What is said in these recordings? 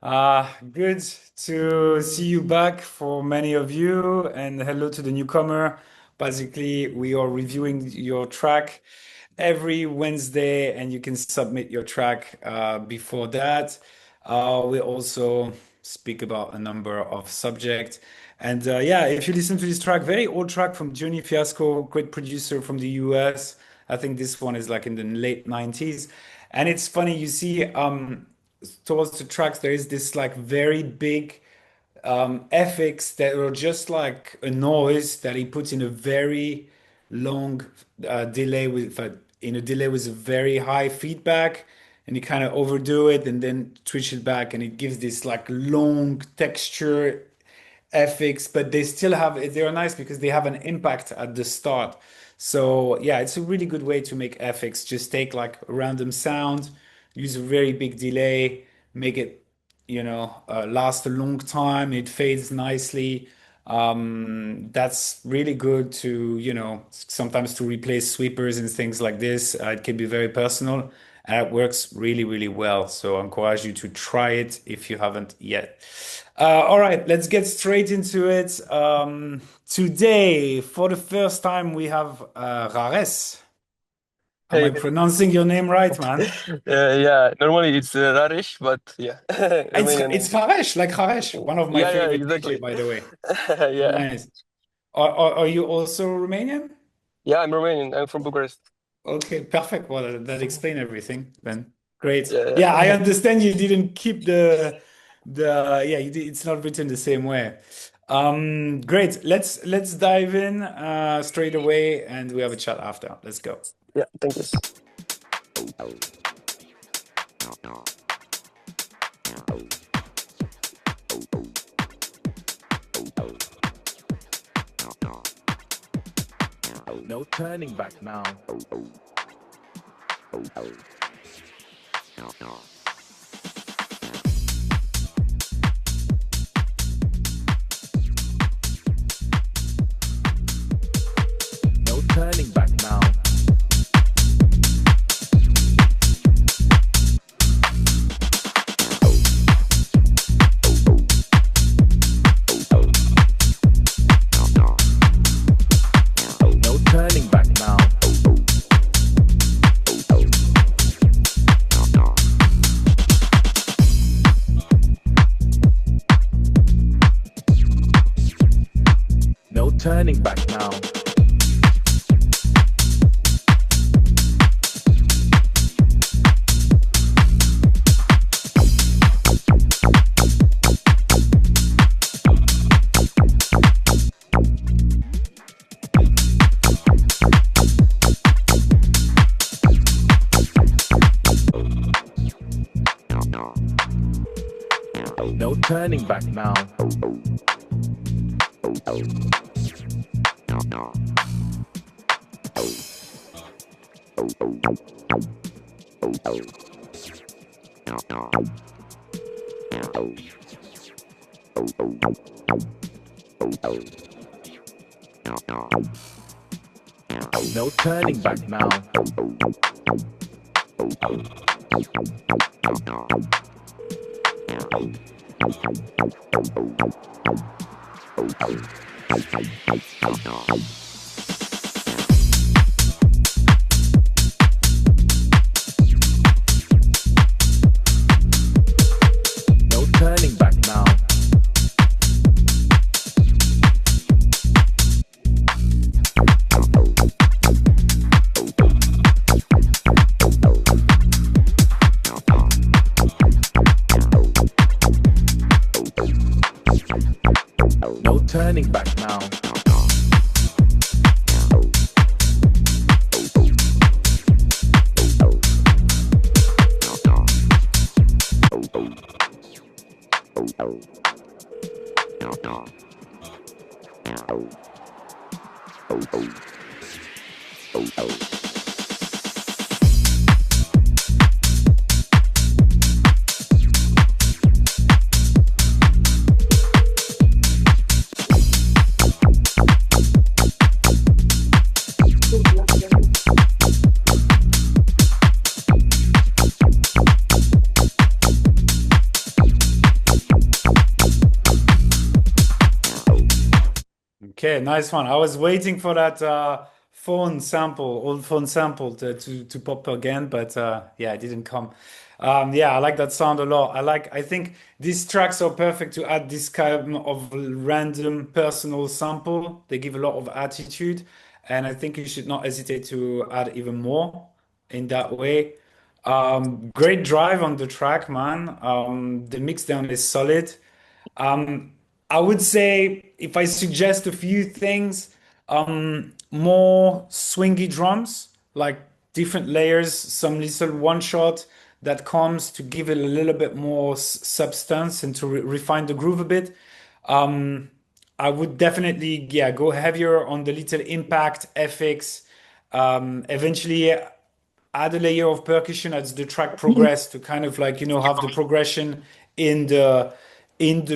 Good to see you back for many of you, and hello to the newcomer. Basically, we are reviewing your track every Wednesday, and you can submit your track before that. We also speak about a number of subjects. And yeah, if you listen to this track, very old track from Johnny Fiasco, great producer from the US. I think this one is like in the late 90s. And it's funny, you see, towards the tracks, there is this like very big FX that are just like a noise that he puts in a very long delay with in a delay with a very high feedback, and he kind of overdo it and then twitch it back, and it gives this like long texture FX, but they still have they are nice because they have an impact at the start. So yeah, it's a really good way to make FX. Just take like a random sound, use a very big delay, make it, last a long time. It fades nicely. That's really good to, sometimes to replace sweepers and things like this. It can be very personal and it works really, really well. So I encourage you to try it if you haven't yet. All right, let's get straight into it. Today, for the first time, we have Rares. Am I Hey, pronouncing your name right, man? yeah, normally it's Rarish, but yeah, Romanian It's name. Haresh, like Haresh, one of my Yeah, yeah, favorite DJ, exactly. by the way. Yeah, Nice. Are you also Romanian? yeah, I'm Romanian. I'm from Bucharest. Okay, perfect. Well, that explains everything then. Great. Yeah, Yeah, I yeah. understand you didn't keep the yeah, it's not written the same way. Great. Let's dive in straight away and we have a chat after. Let's go. Yeah, thank you. No turning back now. No turning back now. No turning back now. No turning back now. No turning back now. No turning back now. No turning back now. No turning back now. Okay, nice one. I was waiting for that phone sample, old phone sample to pop again, but yeah, it didn't come. Yeah, I like that sound a lot. I think these tracks are perfect to add this kind of random personal sample. They give a lot of attitude, and I think you should not hesitate to add even more in that way. Great drive on the track, man. The mix down is solid. Um, I would say if I suggest a few things, more swingy drums, like different layers, some little one shot that comes to give it a little bit more substance and to refine the groove a bit. Um, I would definitely, yeah, go heavier on the little impact FX. Eventually add a layer of percussion as the track progress to kind of like, have the progression in the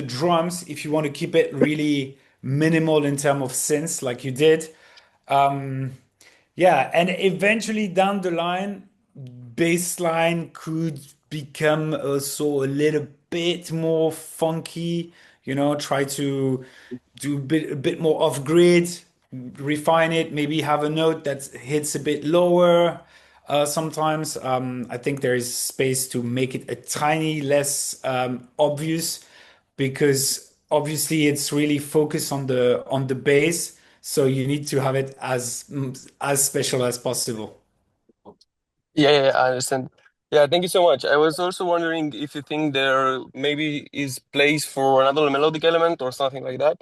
drums if you want to keep it really minimal in terms of synths like you did. Yeah, and eventually down the line, bass line could become also a little bit more funky, try to do a bit more off grid, refine it, maybe have a note that hits a bit lower. Sometimes I think there is space to make it a tiny less obvious because obviously it's really focused on the bass, so you need to have it as special as possible. Yeah, I understand. Yeah, thank you so much. I was also wondering if you think there maybe is place for another melodic element or something like that.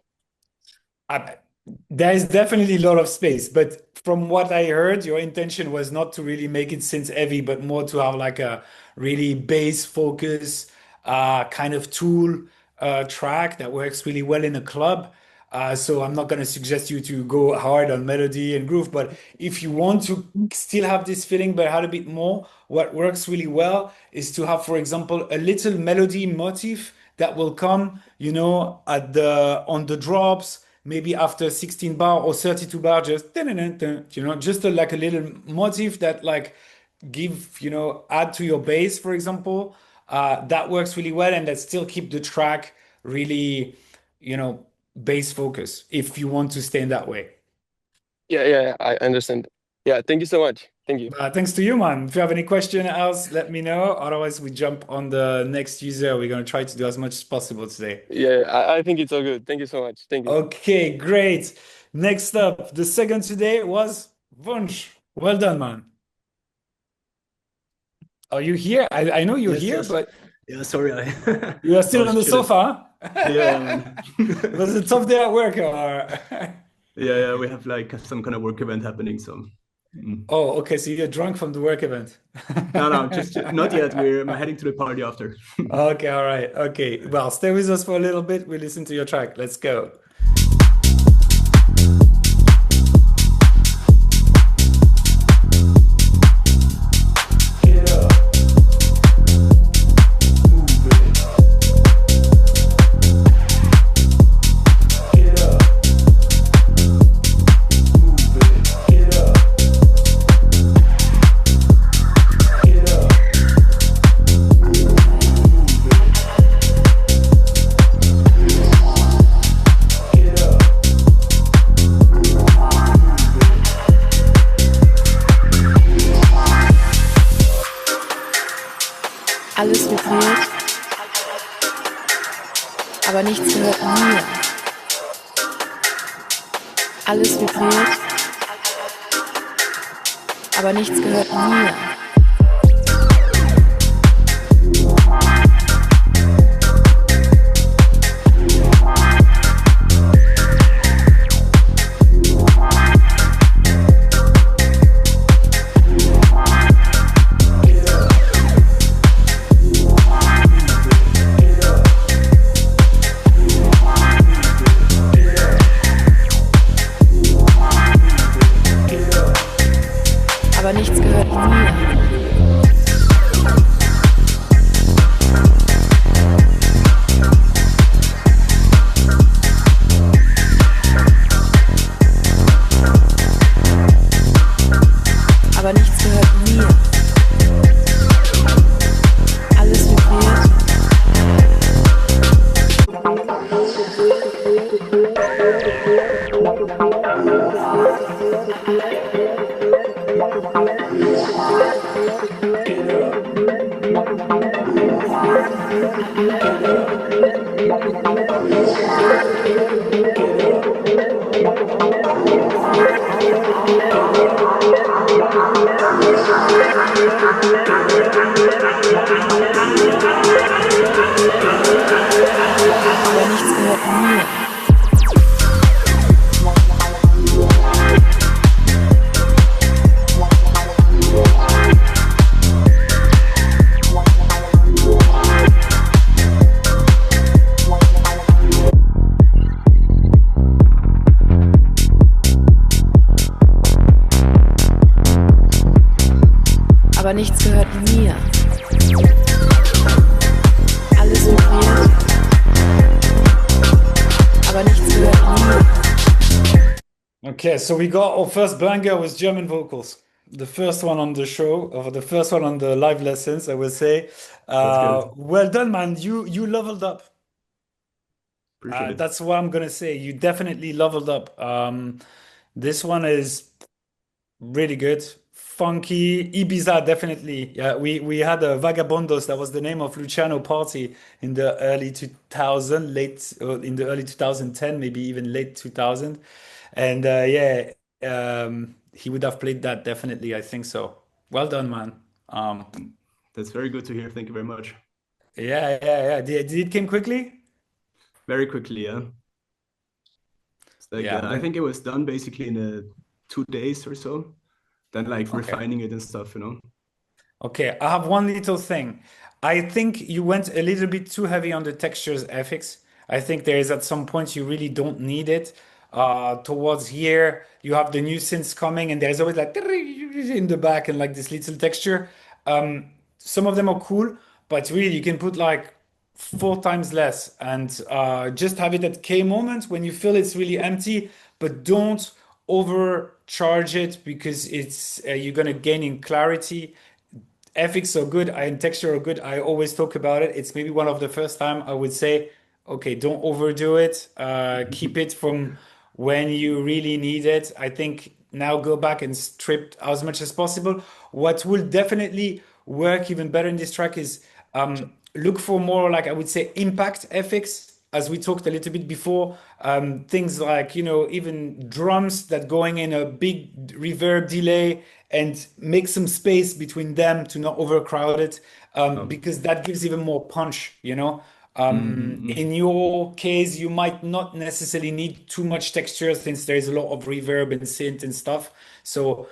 I, there is definitely a lot of space, but from what I heard, your intention was not to really make it synth heavy, but more to have like a really bass focus kind of tool track that works really well in a club. So I'm not going to suggest you to go hard on melody and groove, but if you want to still have this feeling but add a bit more, what works really well is to have, for example, a little melody motif that will come, at the on the drops, maybe after 16 bar or 32 bar, just just like a little motif that like add to your bass, for example. That works really well, and that still keep the track really, you know, bass focus if you want to stay in that way. Yeah, I understand. Yeah, thank you so much. Thank you. Thanks to you, man. If you have any question else, let me know. Otherwise, we jump on the next user. We're gonna try to do as much as possible today. Yeah, I think it's all good. Thank you so much. Thank you. Okay, great. Next up, the second today was Wunsch. Well done, man. Are you here? I know you're Yes, here, yes. but Yeah, sorry. you are I still was on the chilling. sofa. Yeah, man. It was a tough day at work, or? Yeah, we have like some kind of work event happening, so. Oh, okay. So you're drunk from the work event. No, just not yet. I'm heading to the party after. Okay, all right. Okay. Well, stay with us for a little bit. We listen to your track. Let's go. Get up. Move it. Get up. Move it. Get up. Get up. Get up. Alles vibriert, aber nichts gehört mir. Alles vibriert, aber nichts gehört mir. Aber nichts gehört mir. Aber nichts gehört mir. Aber nichts gehört mir. Alles vibriert. Aber nichts gehört mir. Okay, so we got our first banger with German vocals. The first one on the show, or the first one on the live lessons, I will say. That's good. Well done, man. You leveled up. Appreciate it. That's what I'm gonna say. You definitely leveled up. This one is really good. Funky. Ibiza, definitely. Yeah, we had a Vagabondos. That was the name of Luciano party in the early 2000, in the early 2010, maybe even late 2000. And yeah, he would have played that definitely. I think so. Well done, man. That's very good to hear. Thank you very much. Yeah. Did it came quickly? Very quickly, yeah. It's like Yeah. I think it was done basically in 2 days or so. Then like Okay. refining it and stuff, you know. Okay, I have one little thing. I think you went a little bit too heavy on the textures FX. I think there is at some point you really don't need it. Towards here, you have the new synths coming, and there's always like in the back and like this little texture. Some of them are cool, but really you can put like 4 times less and just have it at K moments when you feel it's really empty, but don't overcharge it because it's you're gonna gain in clarity. Ethics are good and texture are good. I always talk about it. It's maybe one of the first time I would say, okay, don't overdo it. Keep it from when you really need it. I think now go back and strip as much as possible. What will definitely work even better in this track is look for more like I would say impact effects as we talked a little bit before, things like, even drums that going in a big reverb delay and make some space between them to not overcrowd it, Um, because that gives even more punch. mm. In your case, you might not necessarily need too much texture since there's a lot of reverb and synth and stuff. So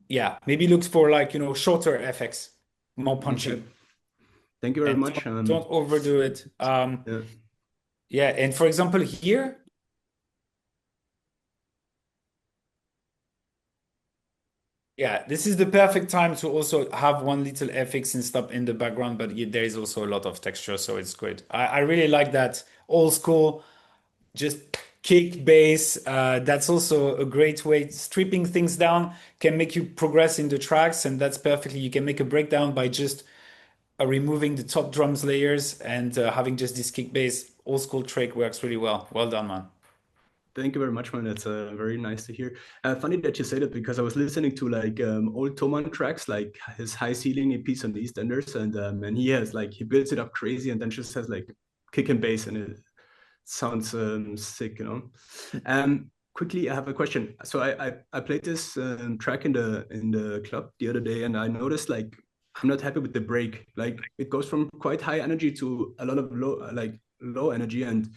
yeah, maybe look for like, shorter effects, more Okay. punchy, Thank you very and much. don't overdo it. Yeah. Yeah, and for example, here, yeah, this is the perfect time to also have one little FX and stuff in the background, but there is also a lot of texture, so it's good. I really like that old school, just kick bass. That's also a great way. Stripping things down can make you progress in the tracks, and that's perfectly. You can make a breakdown by just removing the top drums layers and having just this kick bass. Old school trick works really well. Well done, man. Thank you very much, man. That's very nice to hear. Funny that you say that because I was listening to like old Toman tracks, like his high ceiling EPs on the EastEnders, and he has like he builds it up crazy and then just has like kick and bass, and it sounds sick, you know. Quickly, I have a question. So I played this track in the club the other day, and I noticed like I'm not happy with the break. Like it goes from quite high energy to a lot of low energy, and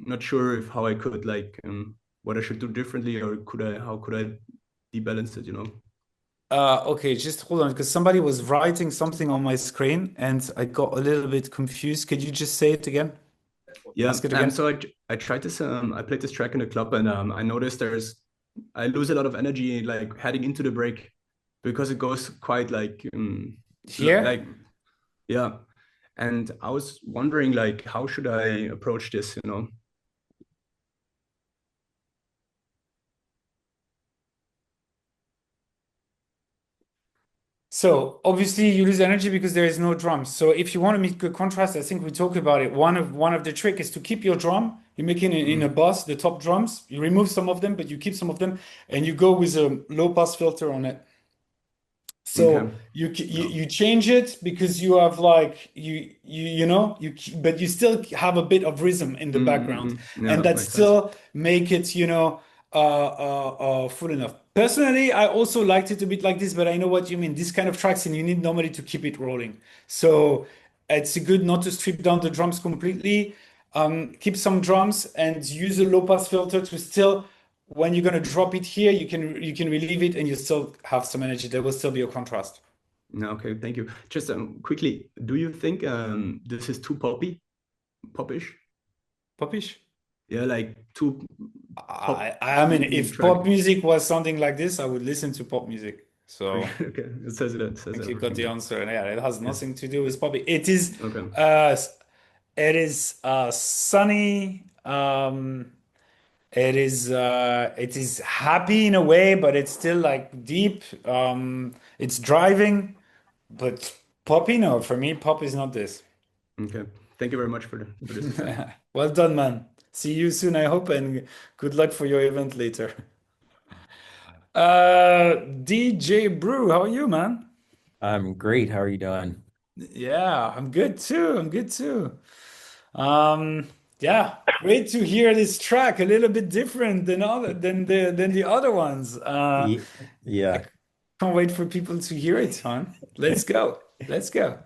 not sure if how I could like what I should do differently, or how could I debalance it, you know? Okay, just hold on, because somebody was writing something on my screen and I got a little bit confused. Could you just say it again? Yeah. Ask it again. So I tried this. I played this track in the club, and I noticed I lose a lot of energy like heading into the break because it goes quite like Here? like yeah. And I was wondering like how should I approach this, you know? So obviously you lose energy because there is no drums. So if you want to make a contrast, I think we talked about it. One of the trick is to keep your drum. You make it in a Mm. bus, the top drums. You remove some of them, but you keep some of them, and you go with a low pass filter on it. So Okay. No. you change it because you have like but you still have a bit of rhythm in the background, and Yeah, that makes sense. still make it full enough. Personally, I also liked it a bit like this, but I know what you mean. This kind of tracks, and you need normally to keep it rolling. So it's good not to strip down the drums completely. Keep some drums and use a low pass filter to still, when you're gonna drop it here, you can relieve it and you still have some energy. There will still be a contrast. No, okay, thank you. Just quickly, do you think this is too popish? Popish? Yeah, like too I pop I mean, feeling if track. pop music was something like this, I would listen to pop music. Okay, So okay, it I says think you got everything the then. answer. And yeah, it has Yeah. nothing to do with poppy. Okay. Sunny. It is happy in a way, but it's still like deep. It's driving, but poppy, no, for me, pop is not this. Okay. Thank you very much for this insight. Well done, man. See you soon, I hope, and good luck for your event later. DJ Brew, how are you, man? I'm great. How are you doing? Yeah, I'm good too. I'm good too. Um, yeah, great to hear this track, a little bit different than the other ones. Ye- I Yeah. can't wait for people to hear it, huh? Let's go. Let's go.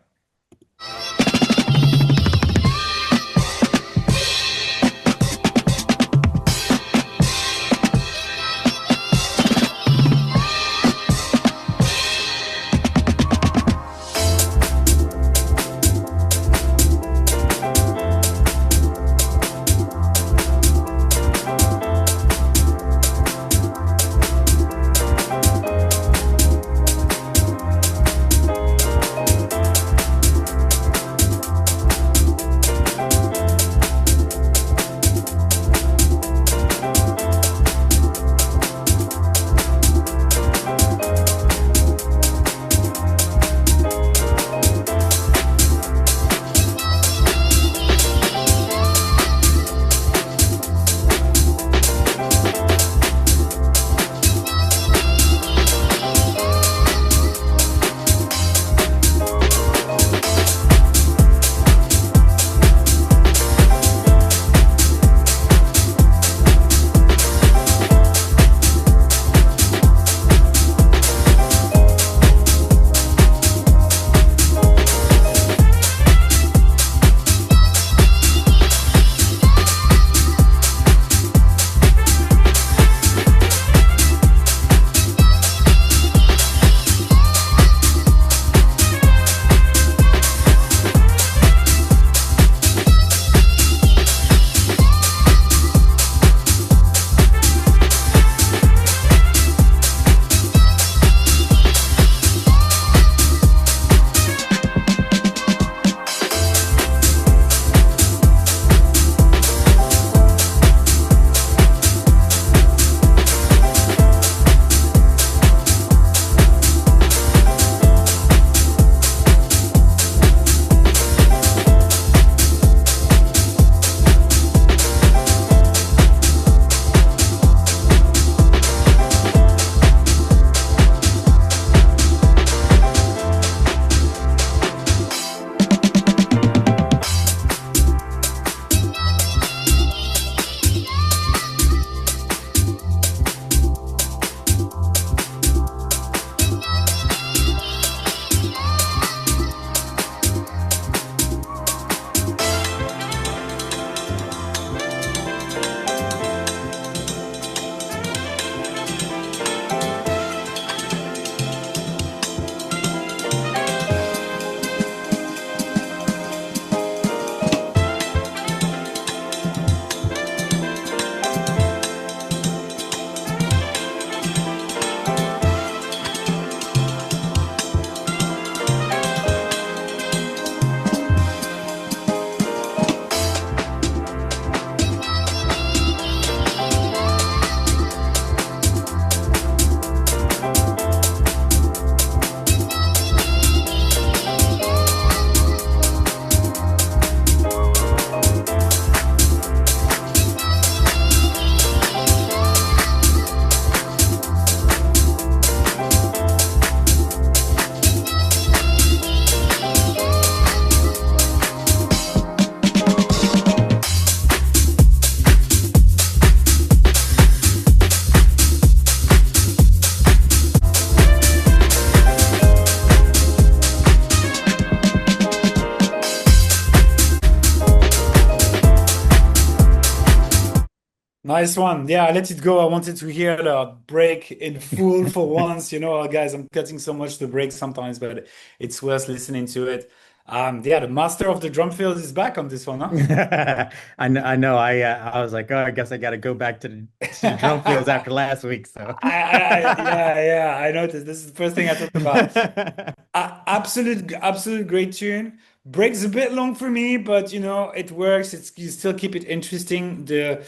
Nice one. Yeah, I let it go. I wanted to hear the break in full for once. Guys, I'm cutting so much the break sometimes, but it's worth listening to it. Yeah, the master of the drum field is back on this one, huh? I know. I was like, oh, I guess I got to go back to the drum fields after last week. So, Yeah, I noticed. This is the first thing I thought about. Absolute great tune. Breaks a bit long for me, but it works. You still keep it interesting. The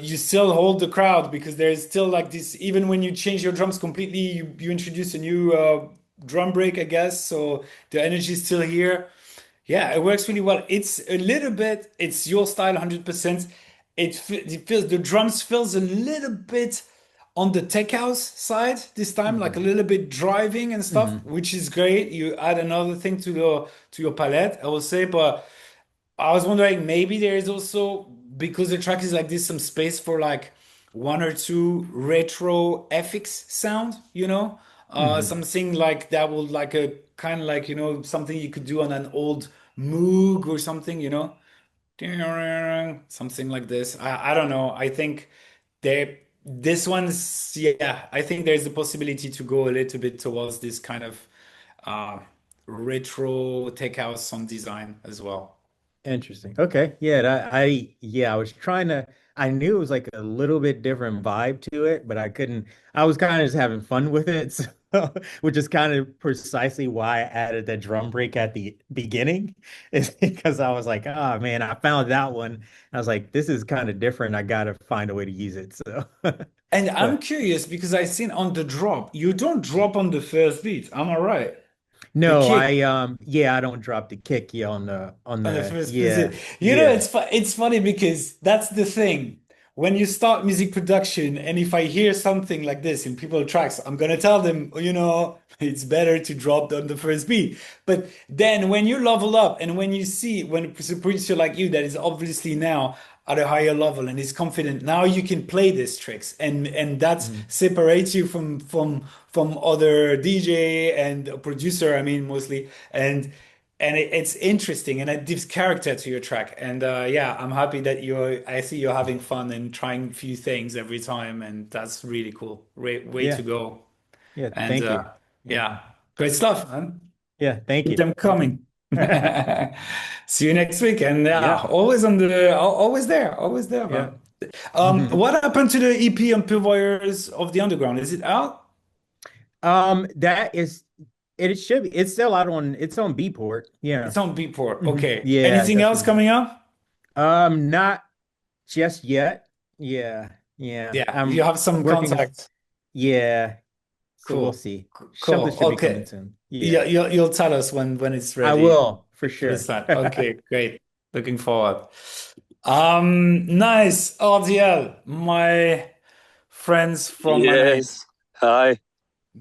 you still hold the crowd because there's still like this. Even when you change your drums completely, you introduce a new drum break, I guess. So the energy is still here. Yeah, it works really well. It's a little bit, it's your style 100%. It feels the drums feels a little bit on the tech house side this time, like a hmm little bit driving and stuff, hmm which is great. You add another thing to your palette, I will say, but I was wondering maybe there is also because the track is like this, some space for like one or two retro FX sound, hmm something like that will like a kind of like something you could do on an old Moog or something, something like this. I don't know. I think this one's yeah. I think there's a possibility to go a little bit towards this kind of uh, retro tech house sound design as well. Interesting. Okay. Yeah, I was trying to I knew it was like a little bit different vibe to it, but I was kind of just having fun with it. So, which is kind of precisely why I added that drum break at the beginning, is because I was like, oh man, I found that one. I was like, this is kind of different. I gotta find a way to use it. So, And I'm but curious because I seen on the drop, you don't drop on the first beat. Am I right? The no, kick. yeah, I don't drop the kick yeah on On the the first yeah, visit. yeah. It's funny because that's the thing. When you start music production, and if I hear something like this in people tracks, I'm gonna tell them, it's better to drop on the first beat. But then when you level up and when you see when a producer like you that is obviously now at a higher level and is confident, now you can play these tricks and that Mhm. separates you from other DJ and a producer, I mean mostly. It's interesting and it gives character to your track. And yeah, I'm happy that I see you're having fun and trying a few things every time, and that's really cool. Way to Yeah, go. yeah. And Thank you. Yeah, yeah, great stuff, man. yeah. Thank Keep you. them Thank you. coming. See you next week. And yeah, Yeah, always there, yeah. man. hmm What happened to the EP on Purveyors of the Underground? Is it out? That is it should be it's still out on it's on Beatport. Yeah. It's on Beatport. Okay. Yeah, Anything else definitely. coming up? Not just yet. Yeah, yeah. Yeah, you I'm have some working on contacts. yeah. So we'll Cool. see. Something Cool. should be coming Okay. soon. Yeah, Yeah. you'll tell us when it's I ready will for for the sure. start. Okay, great. Looking forward. Nice. RDL, my friends from Manhattan. Yes. Hi.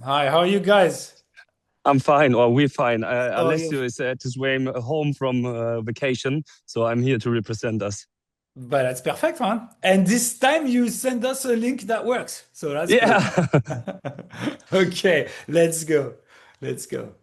Hi, how are you guys? I'm fine, or we're fine. Oh, you Alessio is at his way home from vacation, so I'm here to represent us. but that's perfect, man. And this time you send us a link that works. So that's good. Yeah. Okay, let's go. Let's go.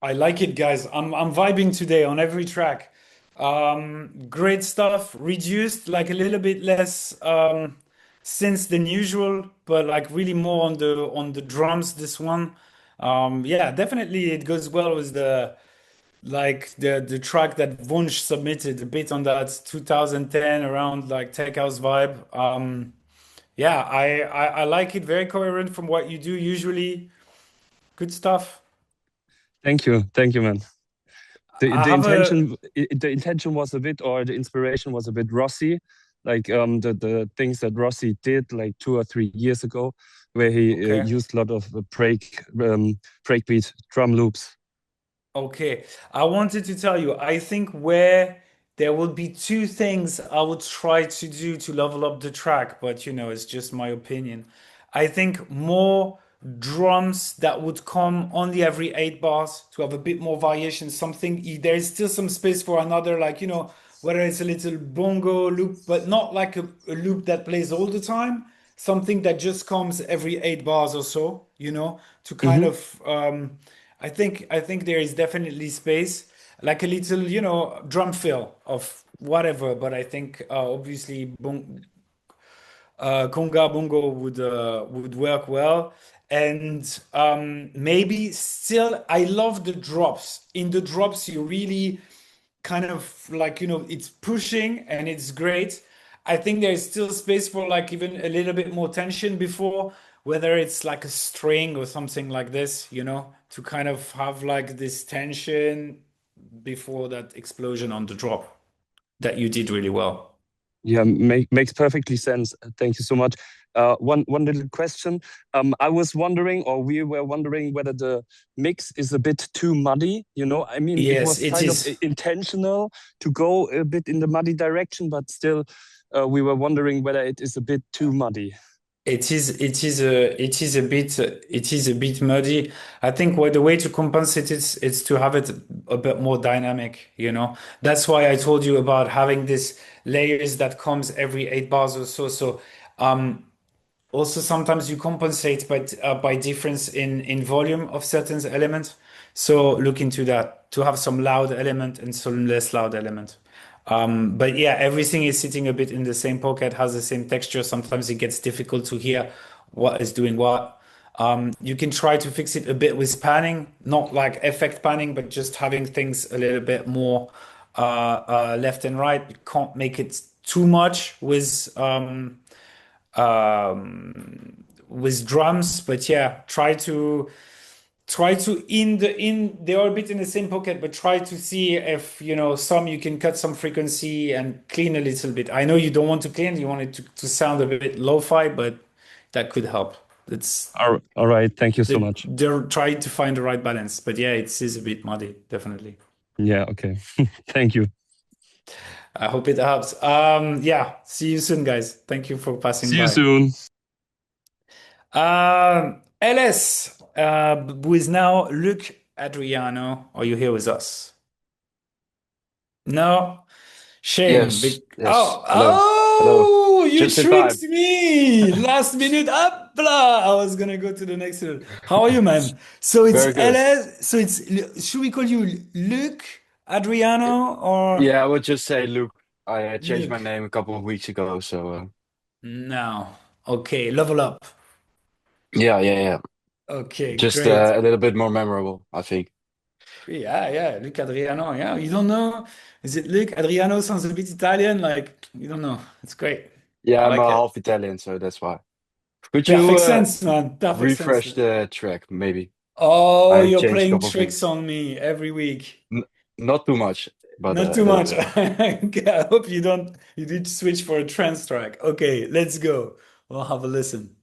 I like it, guys. I'm vibing today on every track. Great stuff. Reduced, like a little bit less synths than usual, but like really more on the drums. This one, yeah, definitely it goes well with the track that Wunsch submitted a bit on that 2010 around like tech house vibe. Yeah, I like it. Very coherent from what you do usually. Good stuff. Thank you, man. I have a The intention was a bit, or the inspiration was a bit Rossi, like the things that Rossi did like 2 or 3 years ago, where he okay. used a lot of breakbeat drum loops. Okay, I wanted to tell you, I think where there will be two things I would try to do to level up the track, but it's just my opinion. I think more drums that would come only every 8 bars to have a bit more variation, something there is still some space for another, like, whether it's a little bongo loop, but not like a loop that plays all the time, something that just comes every 8 bars or so, to kind Hmm. of I think there is definitely space, like a little, drum fill of whatever. But I think obviously conga bongo would work well, and maybe still I love the drops. In the drops, you really kind of like it's pushing and it's great. I think there's still space for like even a little bit more tension before, whether it's like a string or something like this, to kind of have like this tension before that explosion on the drop that you did really well. Yeah, makes perfectly sense. Thank you so much. One little question. I was wondering, or we were wondering, whether the mix is a bit too muddy. I mean, it Yes, was it kind of is. intentional to go a bit in the muddy direction, but still, we were wondering whether it is a bit too muddy. It is a bit muddy. I think the way to compensate it is to have it a bit more dynamic, That's why I told you about having this layers that comes every 8 bars or so. So also, sometimes you compensate by difference in volume of certain elements. So look into that to have some loud element and some less loud element. But yeah, everything is sitting a bit in the same pocket, has the same texture. Sometimes it gets difficult to hear what is doing what. You can try to fix it a bit with panning, not like effect panning, but just having things a little bit more left and right. You can't make it too much with drums, but yeah, try to in they are a bit in the same pocket, but try to see if some you can cut some frequency and clean a little bit. I know you don't want to clean, you want it to sound a bit lo-fi, but that could help. It's All right. Thank you so much. they're trying to find the right balance, but yeah, it is a bit muddy, definitely. Yeah. Okay. Thank you. I hope it helps. Yeah, see you soon, guys. Thank you for passing See you by. soon. LS, who is now Luc Adriano. Are you here with us? No? Shame. Yes, yes. Oh, Hello, hello. you Just in tricked time. me. Last minute, blah. I was gonna go to the next one. How are you, man? So it's Very good. LS. So should we call you Luc Adriano or Yeah, I would just say, Luke, I changed my Luc? name a couple of weeks ago, so No. Okay, level up. yeah. Okay, Just great. a little bit more memorable, I think. Yeah, Luc Adriano. Yeah, you don't know? Is it Luc Adriano? Sounds a bit Italian. Like you don't know. It's great. I Yeah, I'm like it. half Italian, so that's why. Could you Perfect sense, man. Perfect sense. refresh the track, maybe? Oh, I you're changed a playing couple of tricks things. on me every week. N Not too much, but Not a too little much. bit. Okay, I hope you did switch for a trance track. Okay, let's go. We'll have a listen.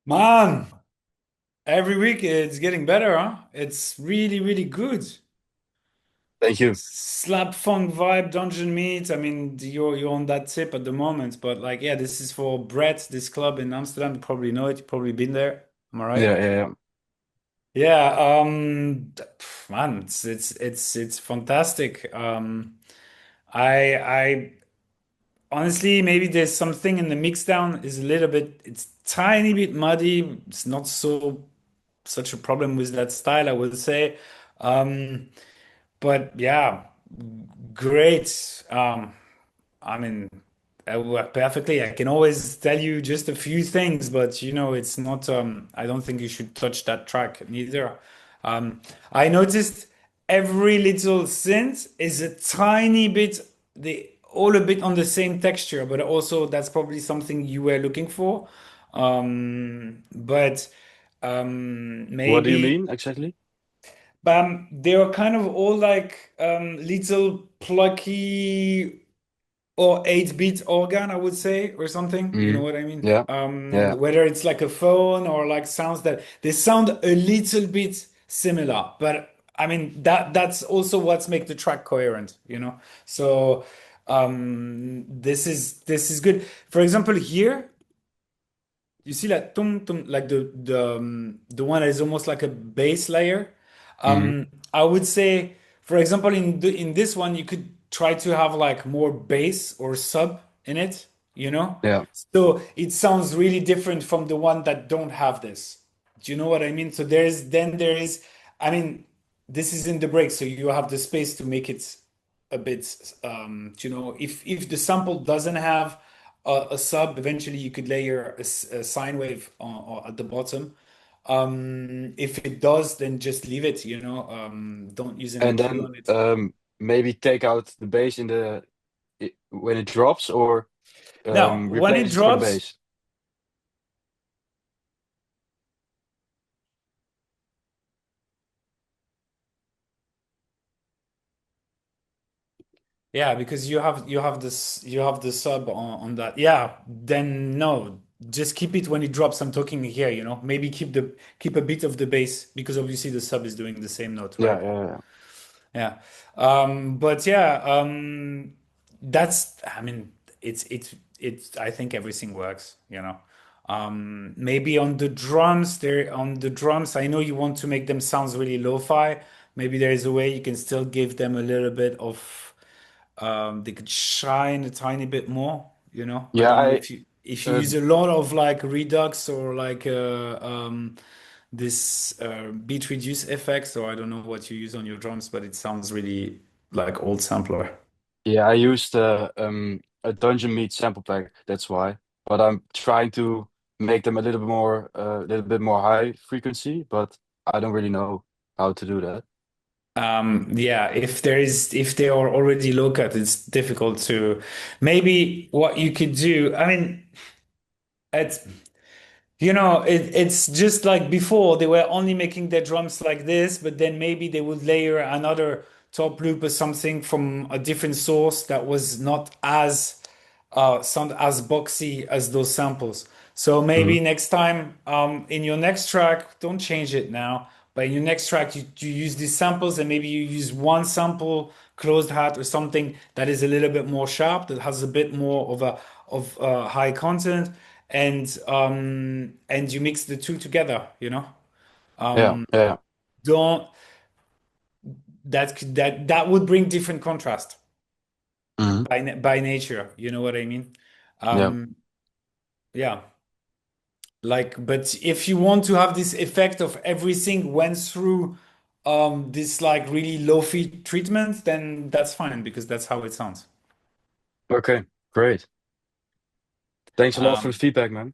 Man, every week it's getting better, huh? It's really, really good. Thank you. Slap funk vibe, dungeon meat. I mean, you're on that tip at the moment, but like, yeah, this is for Brett, this club in Amsterdam. You probably know it. You've probably been there. Am I right? Yeah, yeah, yeah. Yeah, man, it's fantastic. I honestly maybe there's something in the mix down is a little bit, it's tiny bit muddy. It's not so such a problem with that style, I would say. Um, but yeah, great. I mean, work perfectly. I can always tell you just a few things, but you know, it's not, I don't think you should touch that track neither. I noticed every little synth is a tiny bit, they all a bit on the same texture, but also that's probably something you were looking for. But What do you maybe. mean exactly? They are kind of all like little plucky or 8-bit organ, I would say, or something. You know Mm. what I mean? Yeah, yeah. Whether it's like a phone or like sounds that they sound a little bit similar, but I mean that's also what's make the track coherent, you know? So this is good. For example, here you see like tum tum like the one that is almost like a base layer. Mm. I would say, for example, in this one, you could try to have like more bass or sub in it, you know? Yeah. So it sounds really different from the one that don't have this. Do you know what I mean? So there is, I mean, this is in the break, so you have the space to make it a bit, you know, if the sample doesn't have a sub, eventually you could layer a sine wave at the bottom. If it does, then just leave it, you know, don't use an And EQ then on it. maybe take out the bass in when it drops, or Now, when it replace it for the drops, bass. Yeah, because you have the sub on that. Yeah, then no, just keep it when it drops. I'm talking here, you know. Maybe keep a bit of the bass because obviously the sub is doing the same note, Yeah, right? yeah, yeah. Yeah. But yeah, that's I mean it's I think everything works, you know. Maybe on the drums, I know you want to make them sounds really lo-fi. Maybe there is a way you can still give them a little bit of they could shine a tiny bit more, you know. I Yeah, don't know I if you uh, use a lot of like Redux or like this beat reduce effects, or I don't know what you use on your drums, but it sounds really like old sampler. yeah, I used a Dungeon Meat sample pack. That's why. But I'm trying to make them a little bit more high frequency, but I don't really know how to do that. Yeah, if they are already low cut, it's difficult to maybe what you could do. I mean, it's you know, it's just like before, they were only making their drums like this, but then maybe they would layer another top loop or something from a different source that was not as sound as boxy as those samples. So maybe Hmm. next time, in your next track, don't change it now, but in your next track, you use these samples and maybe you use one sample, closed hat or something that is a little bit more sharp, that has a bit more of a high content, and you mix the two together, you know. Yeah, yeah, Don't that would bring different contrast hmm, by nature, you know what I mean? yeah, Um, yeah. Like, but if you want to have this effect of everything went through this like really low-fi treatment, then that's fine because that's how it sounds. okay, great. Thanks a lot for the Um, feedback, man.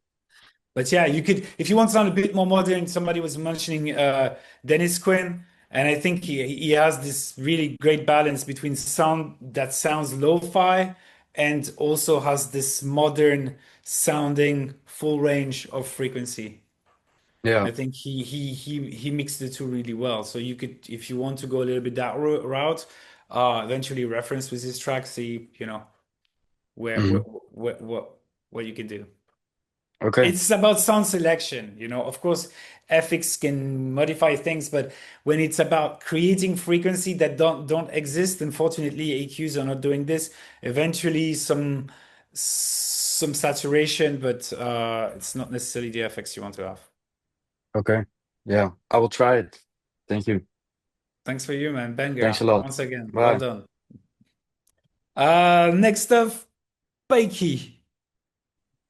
but yeah, you could if you want to sound a bit more modern. Somebody was mentioning Dennis Quinn, and I think he has this really great balance between sound that sounds lo-fi and also has this modern sounding full range of frequency. Yeah. I think he mixed the two really well. So you could, if you want to go a little bit that route, eventually reference with this track, see, you know, where, Hmm. where what you can do. Okay. It's about sound selection, you know. Of course, FX can modify things, but when it's about creating frequency that don't exist, unfortunately, AQs are not doing this. Eventually, some saturation, but it's not necessarily the FX you want to have. Okay. Yeah, I will try it. Thank you. Thanks for you, man. Thanks Banger. a lot. Once again, well Bye. done. Next up, Beiki.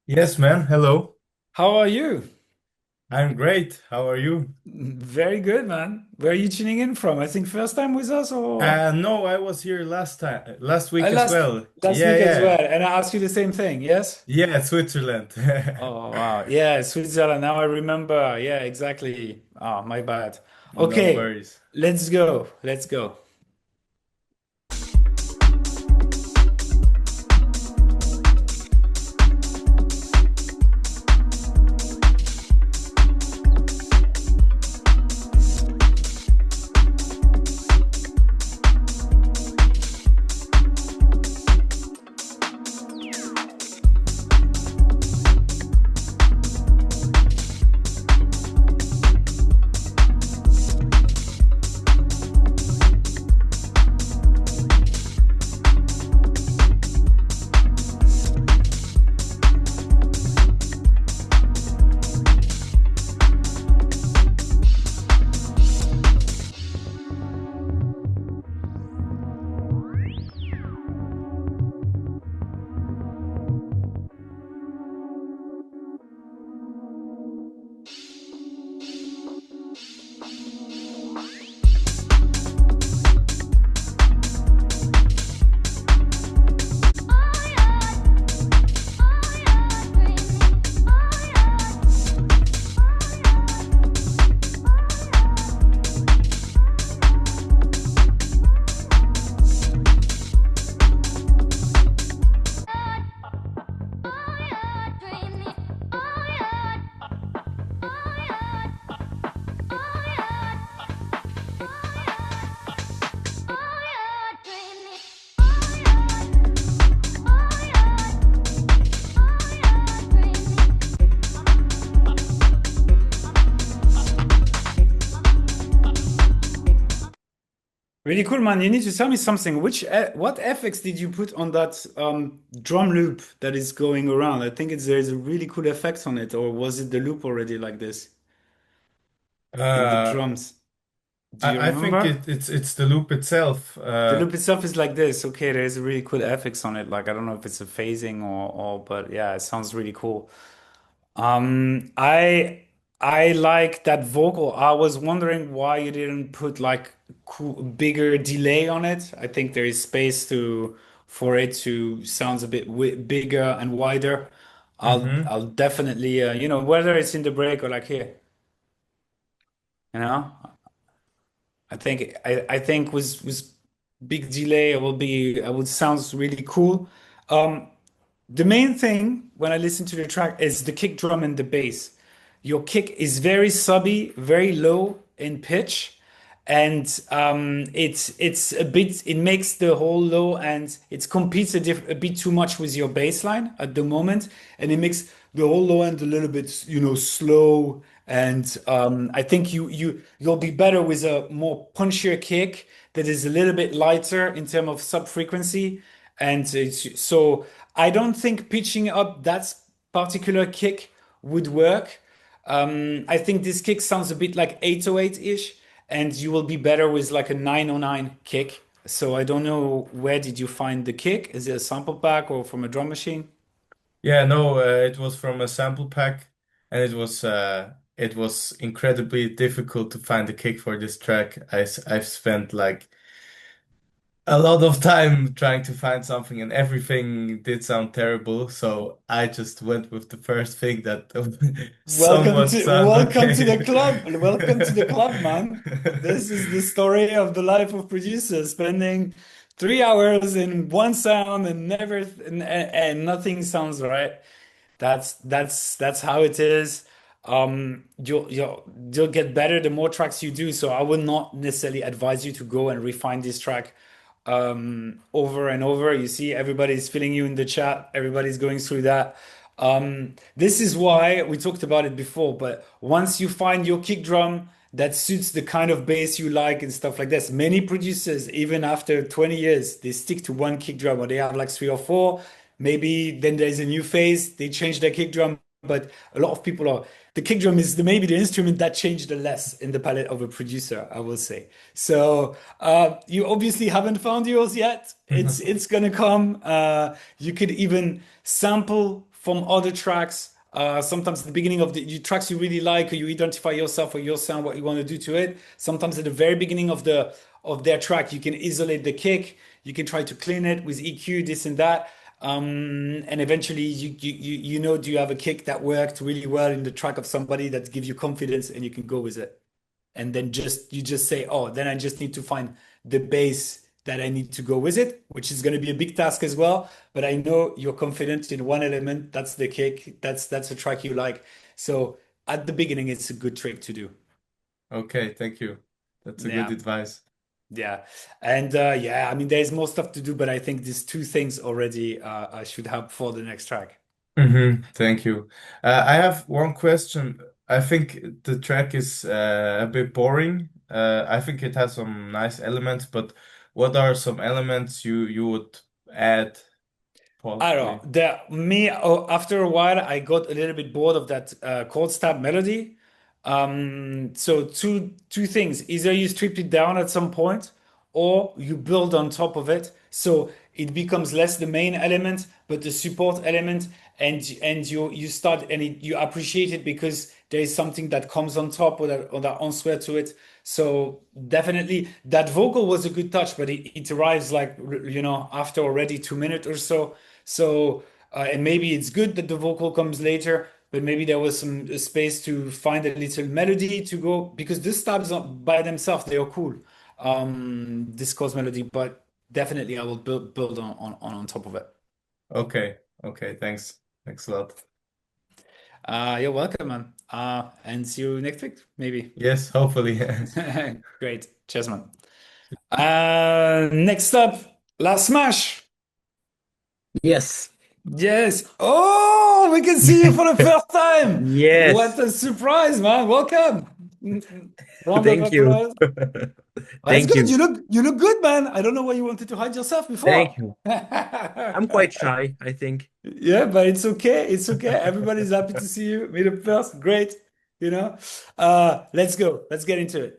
Yes, man. Hello. How are you? I'm great. How are you? Very good, man. Where are you tuning in from? I think first time with us or No, I was here last week as last well. last Yeah, week as yeah. well. And I asked you the same thing, yes? Yeah, Switzerland. Oh, wow. Yeah, Switzerland. Now I remember. Yeah, exactly. Oh, my bad. No Okay, worries. let's go. Let's go. Really cool, man. You need to tell me something. What effects did you put on that drum loop that is going around? I think there's a really cool effect on it, or was it the loop already like this in the Uh, drums? Do you I think remember? it's the loop itself. The loop itself is like this. Okay, there's a really cool effects on it. Like I don't know if it's a phasing or but yeah, it sounds really cool. Um, I I like that vocal. I was wondering why you didn't put like cool, bigger delay on it. I think there is space to for it to sounds a bit wi bigger and wider. Hmm. I'll definitely whether it's in the break or like here, you know. I think was big delay will be I would sounds really cool. Um, The main thing when I listen to the track is the kick drum and the bass. Your kick is very subby, very low in pitch, and it's a bit. It makes the whole low and it competes a bit too much with your bass line at the moment, and it makes the whole low end a little bit slow. And I think you'll be better with a more punchier kick that is a little bit lighter in terms of sub frequency. And so I don't think pitching up that particular kick would work. I think this kick sounds a bit like 808-ish, and you will be better with like a 909 kick. So I don't know where did you find the kick? Is it a sample pack or from a drum machine? Yeah, no, it was from a sample pack, and it was incredibly difficult to find a kick for this track. I've spent like a lot of time trying to find something, and everything did sound terrible. So I just went with the first thing that somewhat sound Welcome to the okay. club. Welcome to the club, man. This is the story of the life of producers, spending 3 hours in one sound and never and nothing sounds right. That's how it is. You'll get better the more tracks you do. So I would not necessarily advise you to go and refine this track over and over. You see, everybody's filling you in the chat. Everybody's going through that. This is why we talked about it before. But once you find your kick drum that suits the kind of bass you like and stuff like this, many producers, even after 20 years, they stick to one kick drum or they have like three or four. Maybe then there's a new phase, they change their kick drum. But a lot of people are the kick drum is maybe the instrument that changed the less in the palette of a producer, I will say. So you obviously haven't found yours yet. It's gonna come. You could even sample from other tracks. Sometimes at the beginning of the tracks you really like, or you identify yourself or your sound, what you want to do to it. Sometimes at the very beginning of their track, you can isolate the kick. You can try to clean it with EQ, this and that. And eventually do you have a kick that worked really well in the track of somebody that gives you confidence and you can go with it. And then you just say, oh, then I just need to find the bass that I need to go with it, which is going to be a big task as well. But I know you're confident in one element. That's the kick. That's a track you like. So at the beginning, it's a good trick to do. Okay, thank you. That's a good Yeah. advice. Yeah. And yeah, I mean, there's more stuff to do, but I think these two things already should help for the next track. Thank you. I have one question. I think the track is a bit boring. I think it has some nice elements, but what are some elements you would add I don't possibly? know. After a while, I got a little bit bored of that chord stab melody. So two things. Either you strip it down at some point, or you build on top of it. So it becomes less the main element, but the support element, and you start and you appreciate it because there is something that comes on top or that answer to it. So definitely that vocal was a good touch, but it arrives like after already 2 minutes or so. So and maybe it's good that the vocal comes later, but maybe there was some space to find a little melody to go because the stabs by themselves they are cool. This chorus melody, but definitely I will build on top of it. Okay, okay, thanks. Thanks a lot. You're welcome, man. And see you next week, maybe. Yes, hopefully. Great. Cheers, man. Next up, Last Smash. Yes. Yes. Oh, we can see you for the first time. Yes. What a surprise, man. Welcome. Round of Thank you. applause. That's Thank good. you. You look good, man. I don't know why you wanted to hide yourself before. Thank you. I'm quite shy, I think. Yeah, but it's okay. It's okay. Everybody's happy to see you. Meet up first. Great. You know. Let's go. Let's get into it.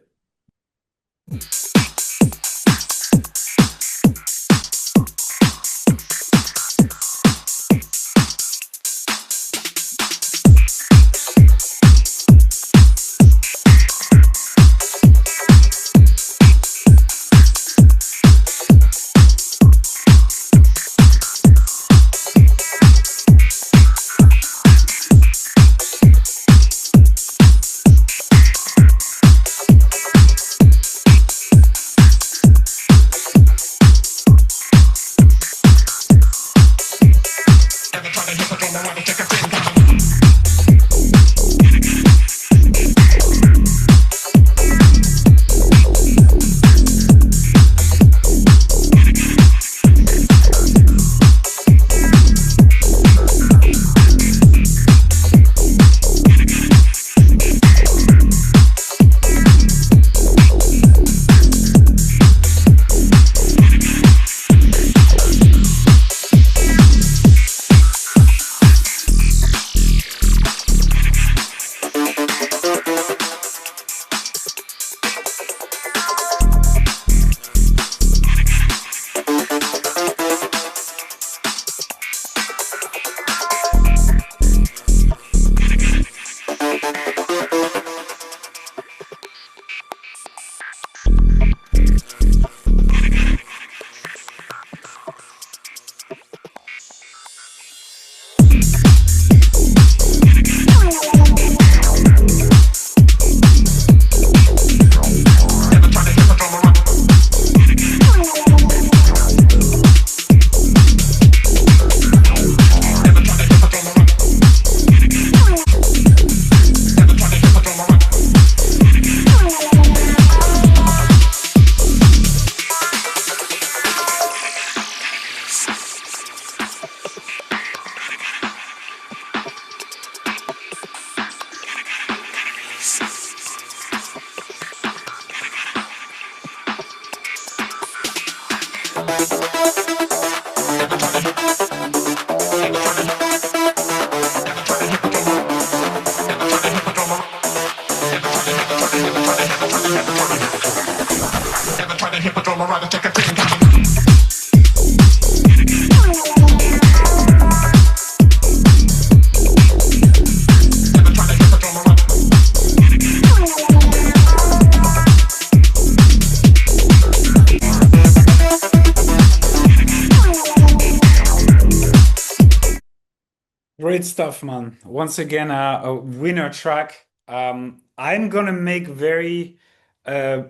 Great stuff, man. Once again, a winner track. I'm gonna make very uh,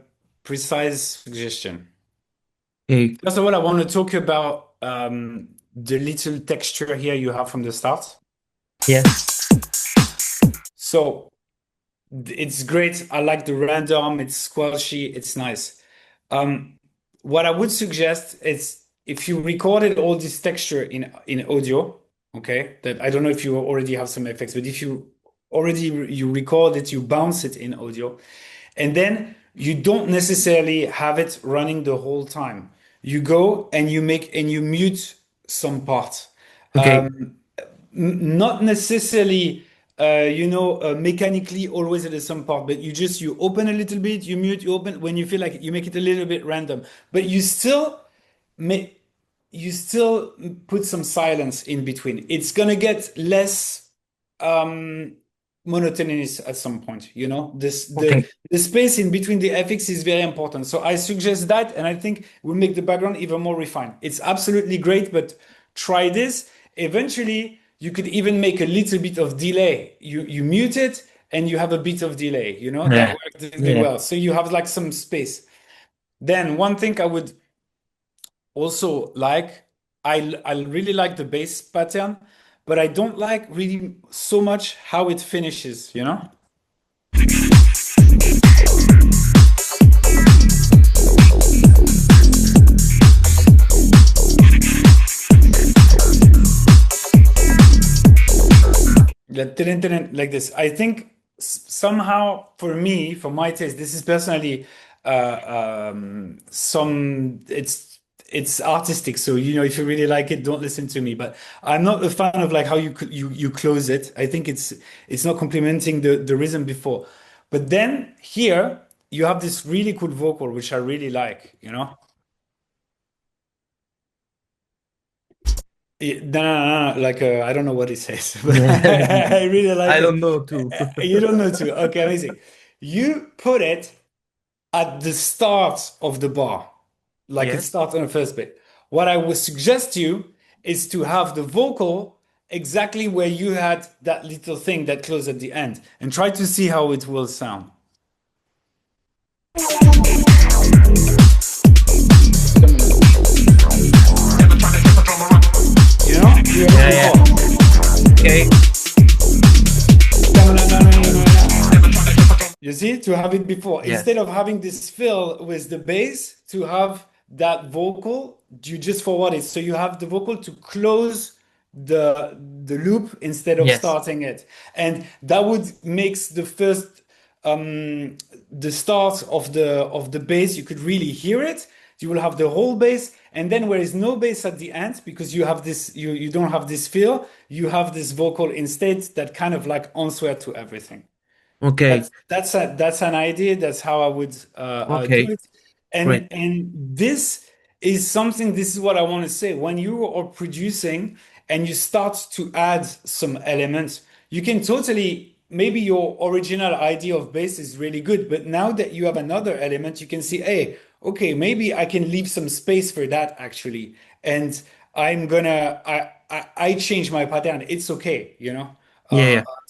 precise suggestion. Hey, First of all, I want to talk about the little texture here you have from the start. yes. So it's great. I like the random. It's squelchy. It's nice. What I would suggest is if you recorded all this texture in audio, okay, that I don't know if you already have some effects, but if you already you record it, you bounce it in audio, and then you don't necessarily have it running the whole time. You go and you mute some parts. Okay. Not necessarily mechanically always at some part, but you open a little bit, you mute, you open when you feel like it, you make it a little bit random, but may you still put some silence in between. It's gonna get less monotonous at some point, you know. Okay. The space in between the FX is very important. So I suggest that, and I think will make the background even more refined. It's absolutely great, but try this. Eventually, you could even make a little bit of delay. You mute it and you have a bit of delay, you know, that Yeah. works really Yeah. well. So you have like some space. Then one thing I would also like, I really like the bass pattern, but I don't like really so much how it finishes, you know? Like this. I think somehow for me, for my taste, this is personally, some it's artistic. So if you really like it, don't listen to me. But I'm not a fan of like how you close it. I think it's not complementing the rhythm before. But then here you have this really cool vocal, which I really like. No, no, no, like I don't know what it says, but I really like I it. don't know too. You don't know too. Okay, amazing. You put it at the start of the bar, like it Yes. starts on the first bit. What I would suggest you is to have the vocal exactly where you had that little thing that closed at the end, and try to see how it will sound. You heard Yeah, it before. okay. You see, to have it before, Yes. instead of having this fill with the bass, to have that vocal, you just forward it. So you have the vocal to close the loop instead of Yes. starting it. And that would makes the first the start of the bass, you could really hear it. You will have the whole bass, and then where is no bass at the end, because you have this, you don't have this fill, you have this vocal instead that kind of like answer to everything. Okay. That's an idea. That's how I would do Okay. it. Great. And this is something. This is what I want to say. When you are producing and you start to add some elements, you can totally, maybe your original idea of bass is really good, but now that you have another element, you can see, hey, okay, maybe I can leave some space for that actually, and I change my pattern. It's okay. Yeah.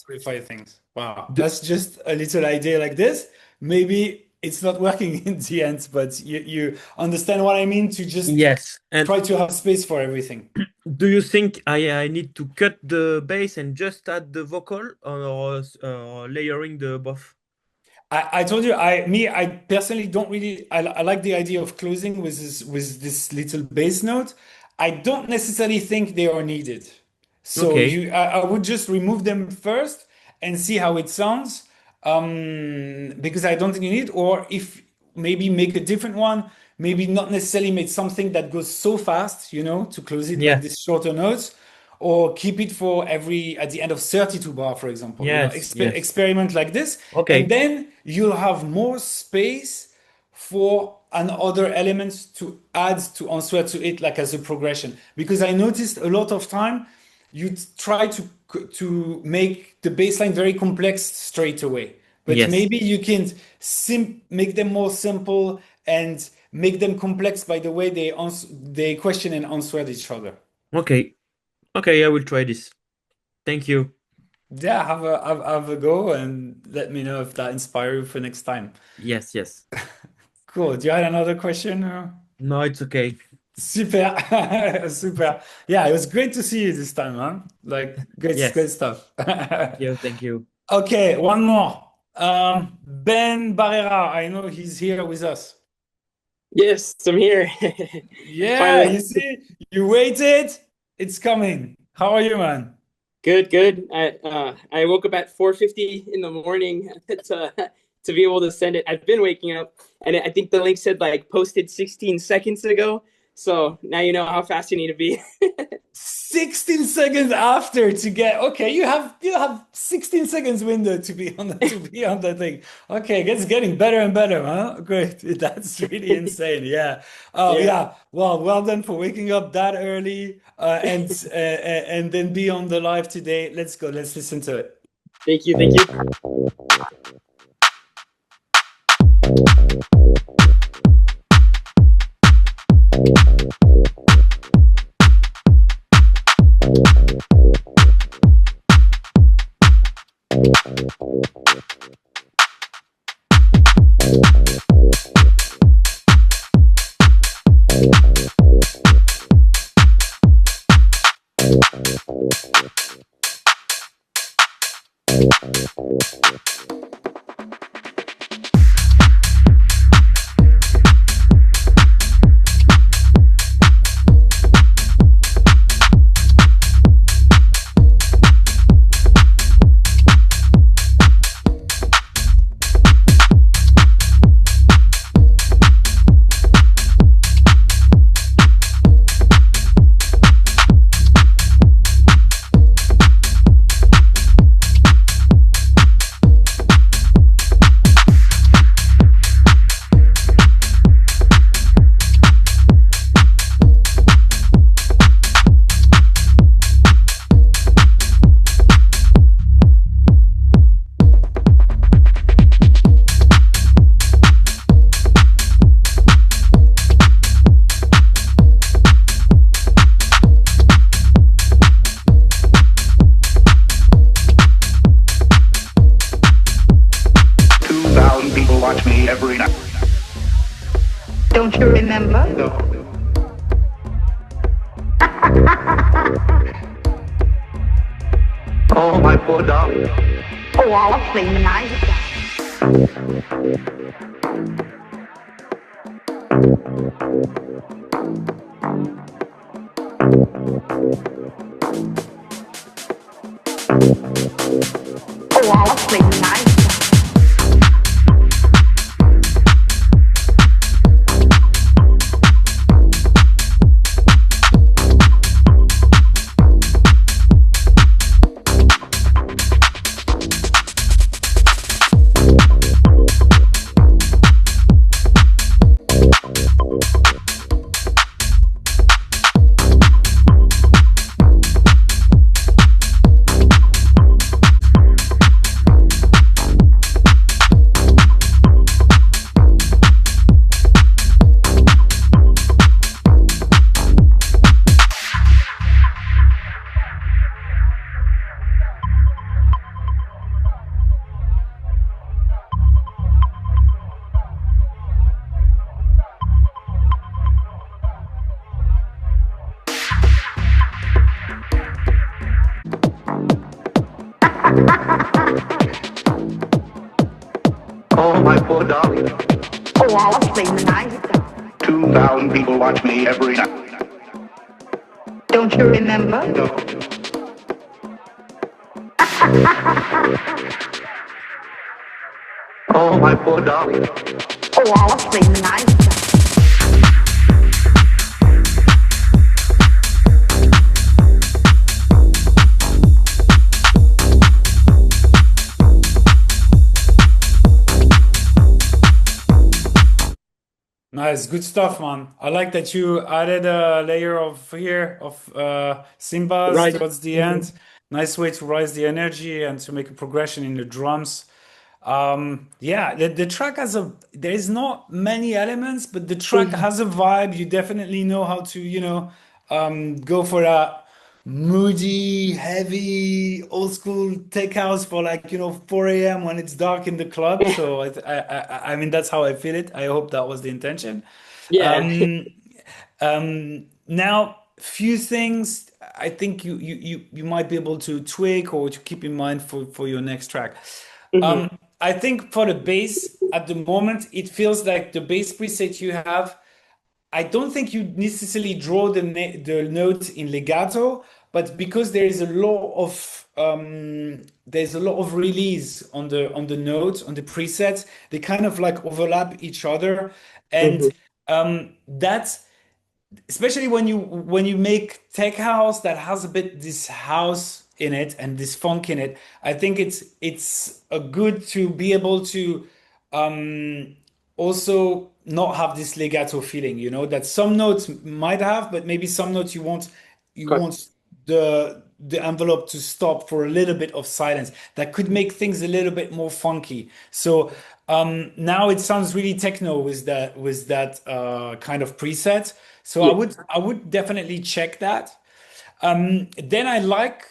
Clarify things. Wow, Do, that's just a little idea like this. Maybe it's not working in the end, but you understand what I mean, to just yes. And try to have space for everything. do you think I need to cut the bass and just add the vocal, or layering the both? I told you, I personally don't really, I like the idea of closing with this little bass note. I don't necessarily think they are needed. So Okay. I would just remove them first and see how it sounds. Because I don't think you need, or if maybe make a different one, maybe not necessarily make something that goes so fast, to close it like Yeah. this shorter notes, or keep it for every at the end of 32 bar, for example. Yes. Yes. Experiment like this, and Okay. then you'll have more space for another elements to add to answer to it, like as a progression. Because I noticed a lot of time you try to make the baseline very complex straight away, but Yes. maybe you can make them more simple and make them complex by the way they question and answer each other. Okay. Okay. I will try this. Thank you. Yeah, have a go and let me know if that inspires you for next time. Yes. Yes. Cool. Do you have another question? No, it's okay. Super, super. Yeah, it was great to see you this time, man. Like, great Yes. stuff. Thank you. Thank you. Okay, one more. Ben Barrera, I know he's here with us. Yes, I'm here. Yeah, Finally. you see, you waited. It's coming. How are you, man? Good, good. I woke up at 4:50 in the morning to be able to send it. I've been waking up, and I think the link said like posted 16 seconds ago. So now you know how fast you need to be. 16 seconds after to get, okay, you have 16 seconds window to be on the thing. Okay, it's getting better and better, huh? Great. That's really insane. Yeah. Oh Yeah. yeah. Well done for waking up that early and then be on the live today. Let's go. Let's listen to it. Thank you. Thank you. you remember? No. Oh, my poor dog. Oh, awfully nice. Oh, awfully nice. Oh, my poor darling. Oh, awfully nice. 2,000 people watch me every night. Don't you remember? No. Oh, my poor darling. Oh, awfully nice. Nice, good stuff, man. I like that you added a layer of here of cymbals Right. towards the end. Nice way to rise the energy and to make a progression in the drums. Yeah, the track has a there is not many elements, but the track has a vibe. You definitely know how to, go for that moody, heavy, old school tech house for like, 4 a.m. when it's dark in the club. So I mean that's how I feel it. I hope that was the intention. Yeah. Now, few things I think you might be able to tweak or to keep in mind for your next track. Mhm. I think for the bass at the moment, it feels like the bass preset you have. I don't think you necessarily draw the notes in legato, but because there's a lot of release on the notes on the presets, they kind of like overlap each other, and Mhm. that's especially when you make tech house that has a bit this house in it and this funk in it. I think it's a good to be able to um also not have this legato feeling, that some notes might have, but maybe some notes you Okay. want the envelope to stop for a little bit of silence that could make things a little bit more funky. So now it sounds really techno with that kind of preset. So Yeah. I would definitely check that. Then I like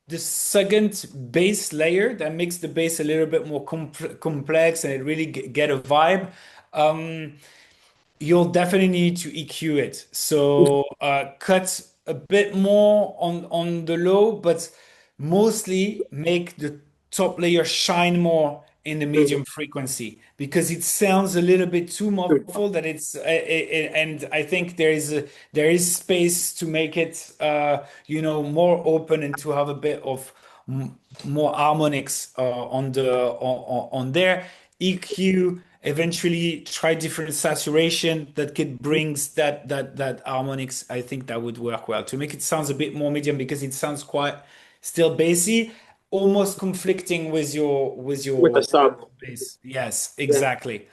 the second bass layer that makes the bass a little bit more complex and it really get a vibe. Um, you'll definitely need to EQ it. So cut a bit more on the low, but mostly make the top layer shine more in the medium Mhm. frequency because it sounds a little bit too muffled that and I think there is space to make it more open and to have a bit of more harmonics on there. EQ, eventually try different saturation that could brings that harmonics. I think that would work well to make it sounds a bit more medium because it sounds quite still bassy, almost conflicting with With the your sub. bass. Yes, Yeah. exactly.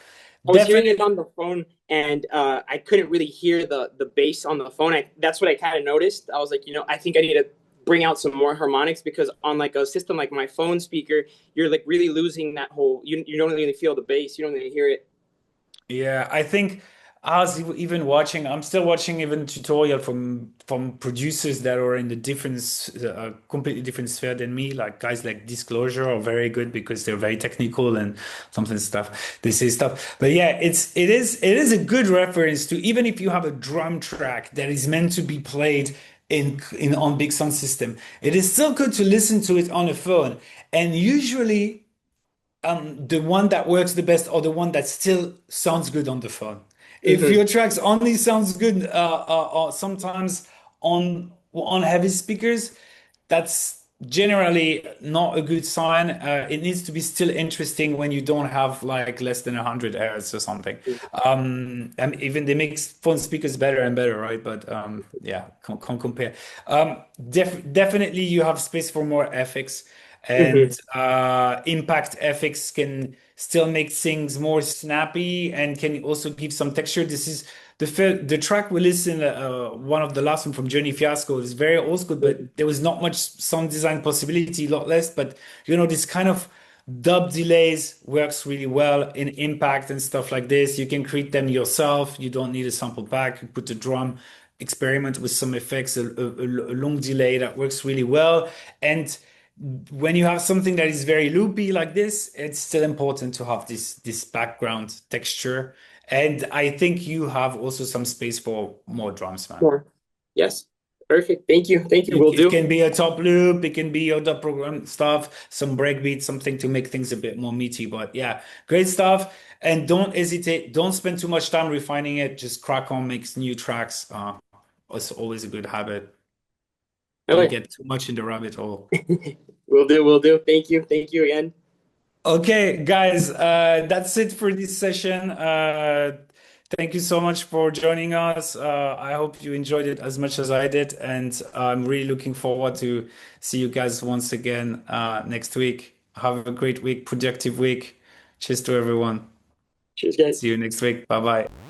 I was hearing it Definitely. on the phone, and I couldn't really hear the bass on the phone. That's what I kind of noticed. I was like, I think I need to bring out some more harmonics because on like a system like my phone speaker, you're like really losing that whole. You don't really feel the bass. You don't really hear it. Yeah, I think I was even watching. I'm still watching even tutorial from producers that are in the different, completely different sphere than me. Like guys like Disclosure are very good because they're very technical and something stuff. They say stuff. But yeah, it is a good reference to even if you have a drum track that is meant to be played in on big sound system. It is still good to listen to it on a phone. And usually the one that works the best or the one that still sounds good on the phone. If Hmm. your tracks only sounds good sometimes on heavy speakers, that's generally not a good sign. It needs to be still interesting when you don't have like less than 100 hertz or something. And even they make phone speakers better and better, right? But yeah, can't compare. Definitely you have space for more FX Hmm. and impact FX can still make things more snappy and can also give some texture. This is the track we listened one of the last one from Journey Fiasco is very old school, but there was not much sound design possibility, a lot less. But this kind of dub delays works really well in impact and stuff like this. You can create them yourself. You don't need a sample pack. You put the drum, experiment with some effects, a long delay that works really well. And when you have something that is very loopy like this, it's still important to have this background texture. And I think you have also some space for more drums, man. More. Yes. Perfect. Thank you. Thank you. It, Will it do. can be a top loop, it can be other program stuff, some breakbeat, something to make things a bit more meaty. But yeah, great stuff. And don't hesitate, don't spend too much time refining it. Just crack on, make new tracks. It's always a good habit. Don't Okay. get too much in the rabbit hole. Will do. Will do. Thank you. Thank you again. Okay, guys, that's it for this session. Thank you so much for joining us. I hope you enjoyed it as much as I did, and I'm really looking forward to see you guys once again next week. Have a great week, productive week. Cheers to everyone. Cheers, guys. See you next week. Bye bye.